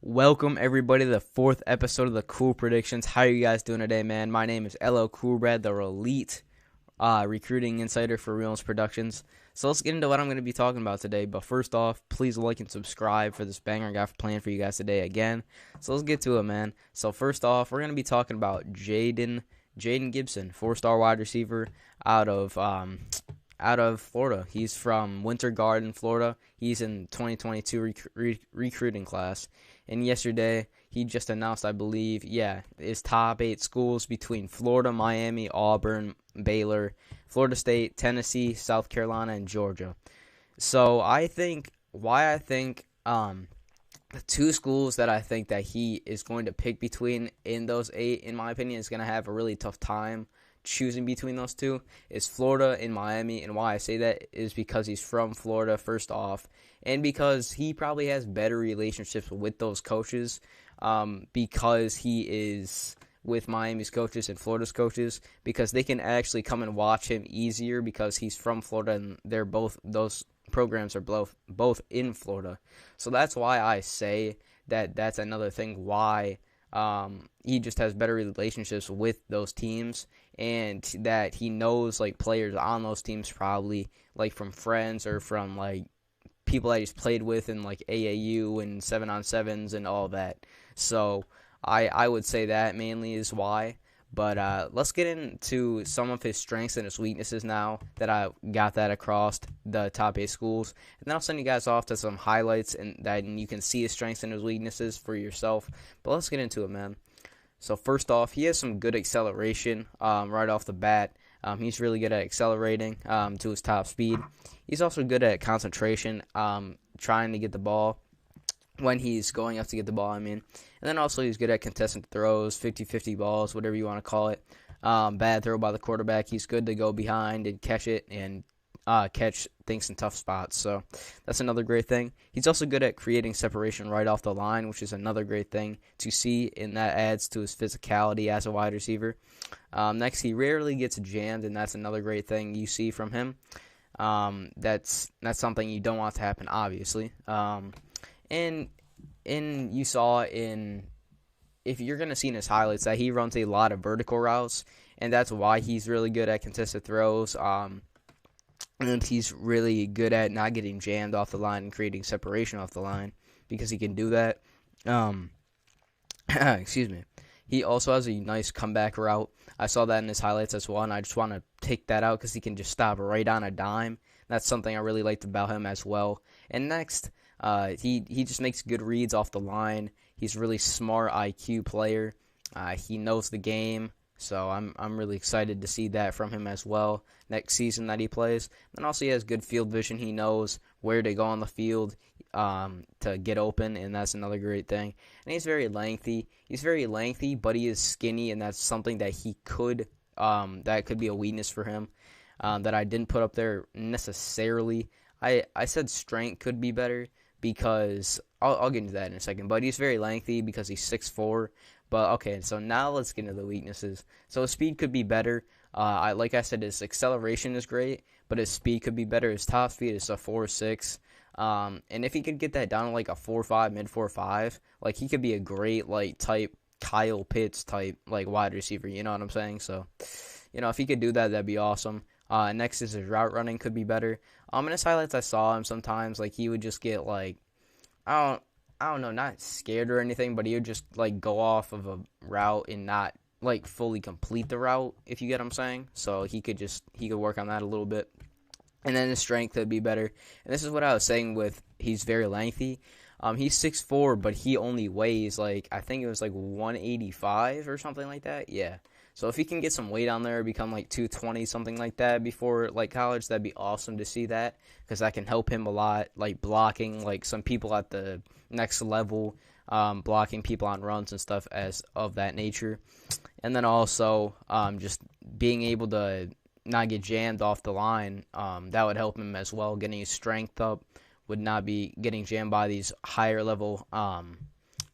Welcome everybody to the fourth episode of the Cool Predictions. How are you guys doing today, man? My name is LLCOOLBRAD, the elite recruiting insider for Realms Productions. So let's get into what I'm going to be talking about today. But first off, please like and subscribe for this banger I got planned for you guys today again. So let's get to it, man. So first off, we're going to be talking about Jayden Gibson, 4-star wide receiver out of Florida. He's from Winter Garden, Florida. He's in 2022 recruiting class. And yesterday, he just announced, I believe, his top 8 schools between Florida, Miami, Auburn, Baylor, Florida State, Tennessee, South Carolina, and Georgia. So the 2 schools that I think that he is going to pick between in those 8, in my opinion, is going to have a really tough time choosing between those 2 is Florida and Miami. And why I say that is because he's from Florida, first off, and because he probably has better relationships with those coaches, because he is with Miami's coaches and Florida's coaches, because they can actually come and watch him easier because he's from Florida and those programs are both in Florida. So that's why I say that that's another thing why he just has better relationships with those teams, and that he knows like players on those teams probably like from friends or from like people that he's played with in like AAU and 7-on-7s and all that. So I would say that mainly is why. But let's get into some of his strengths and his weaknesses now that I got that across the top 8 schools. And then I'll send you guys off to some highlights and you can see his strengths and his weaknesses for yourself. But let's get into it, man. So first off, he has some good acceleration right off the bat. He's really good at accelerating to his top speed. He's also good at concentration, trying to get the ball when he's going up to get the ball, And then also he's good at contested throws, 50-50 balls, whatever you want to call it. Bad throw by the quarterback. He's good to go behind and catch it and catch things in tough spots. So that's another great thing. He's also good at creating separation right off the line, which is another great thing to see, and that adds to his physicality as a wide receiver. Next, he rarely gets jammed, and that's another great thing you see from him. That's something you don't want to happen, obviously. And you saw if you're going to see in his highlights that he runs a lot of vertical routes, and that's why he's really good at contested throws. And he's really good at not getting jammed off the line and creating separation off the line because he can do that. Excuse me. He also has a nice comeback route. I saw that in his highlights as well, and I just want to take that out because he can just stop right on a dime. That's something I really liked about him as well. And next, he just makes good reads off the line. He's a really smart IQ player. He knows the game, so I'm really excited to see that from him as well next season that he plays. And also he has good field vision. He knows where to go on the field to get open, and that's another great thing. And he's very lengthy. But he is skinny, and that's something that that could be a weakness for him that I didn't put up there necessarily. I said strength could be better because I'll get into that in a second. But he's very lengthy because he's 6'4". But okay, so now let's get into the weaknesses. So his speed could be better. Like I said, his acceleration is great, but his speed could be better. His top speed is a 4.6. And if he could get that down to like a 4.5, mid 4.5, like he could be a great like type Kyle Pitts type like wide receiver. You know what I'm saying? So, if he could do that, that'd be awesome. Next is his route running could be better. In his highlights, I saw him sometimes like he would just get like I don't know, not scared or anything, but he would just like go off of a route and not like fully complete the route, if you get what I'm saying. So he could work on that a little bit. And then his strength could be better. And this is what I was saying with he's very lengthy. He's 6'4", but he only weighs like I think it was like 185 or something like that. Yeah. So if he can get some weight on there, become like 220, something like that before like college, that'd be awesome to see that, because that can help him a lot, like blocking like some people at the next level, blocking people on runs and stuff as of that nature. And then also just being able to not get jammed off the line, that would help him as well. Getting his strength up, would not be getting jammed by these higher level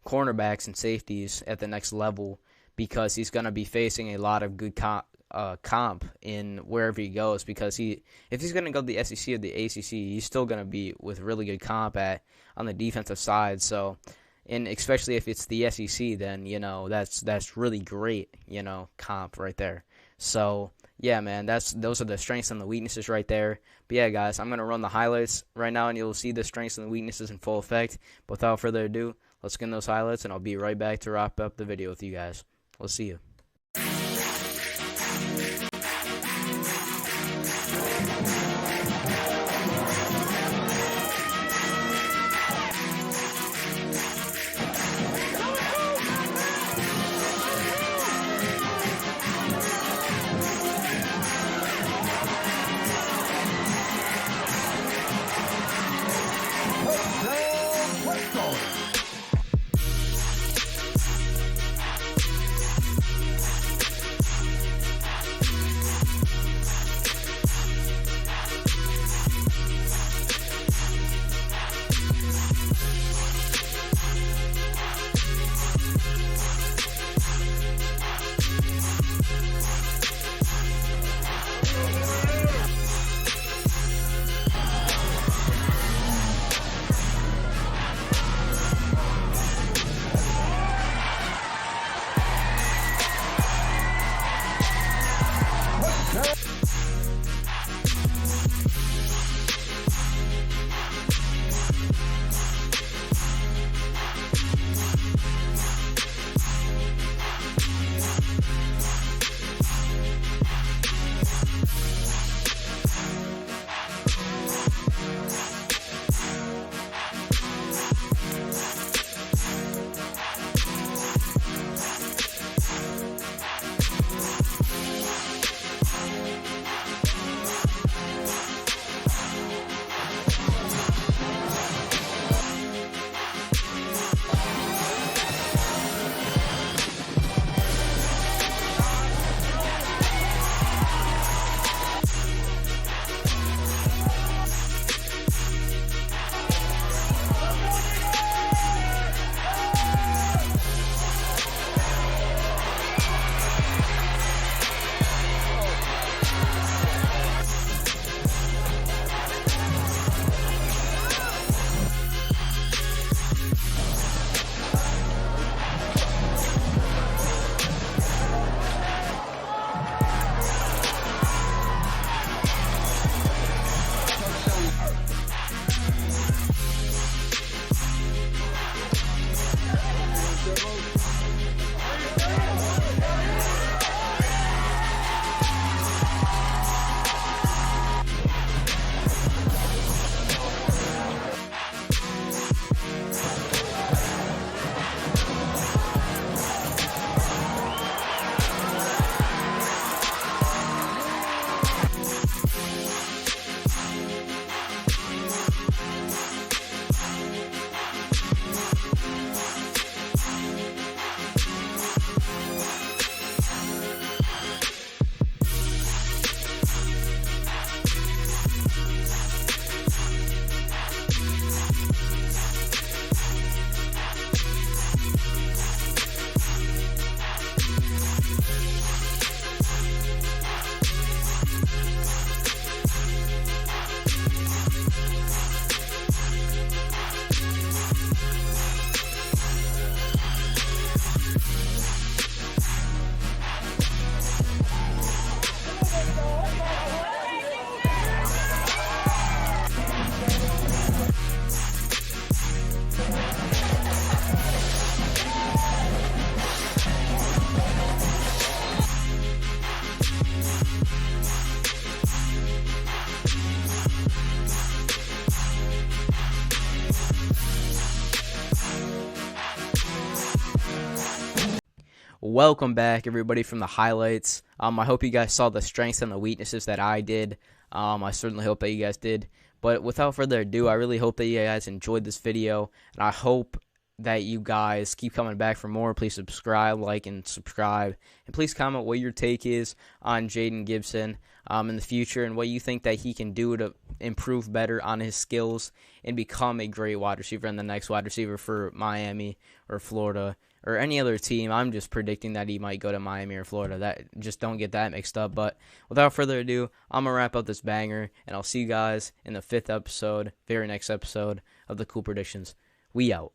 cornerbacks and safeties at the next level, because he's going to be facing a lot of good comp in wherever he goes, because if he's going to go to the SEC or the ACC, he's still going to be with really good comp on the defensive side. So and especially if it's the SEC, then that's really great, comp right there. So yeah, man, those are the strengths and the weaknesses right there. But yeah, guys, I'm gonna run the highlights right now, and you'll see the strengths and the weaknesses in full effect. But without further ado, let's get in those highlights, and I'll be right back to wrap up the video with you guys. We'll see you. Welcome back, everybody, from the highlights. I hope you guys saw the strengths and the weaknesses that I did. I certainly hope that you guys did. But without further ado, I really hope that you guys enjoyed this video, and I hope that you guys keep coming back for more. Please subscribe, like, and subscribe, and please comment what your take is on Jayden Gibson in the future and what you think that he can do to improve better on his skills and become a great wide receiver and the next wide receiver for Miami or Florida or any other team. I'm just predicting that he might go to Miami or Florida. That just don't get that mixed up. But without further ado, I'm going to wrap up this banger, and I'll see you guys in the 5th episode, very next episode of the Cool Predictions. We out.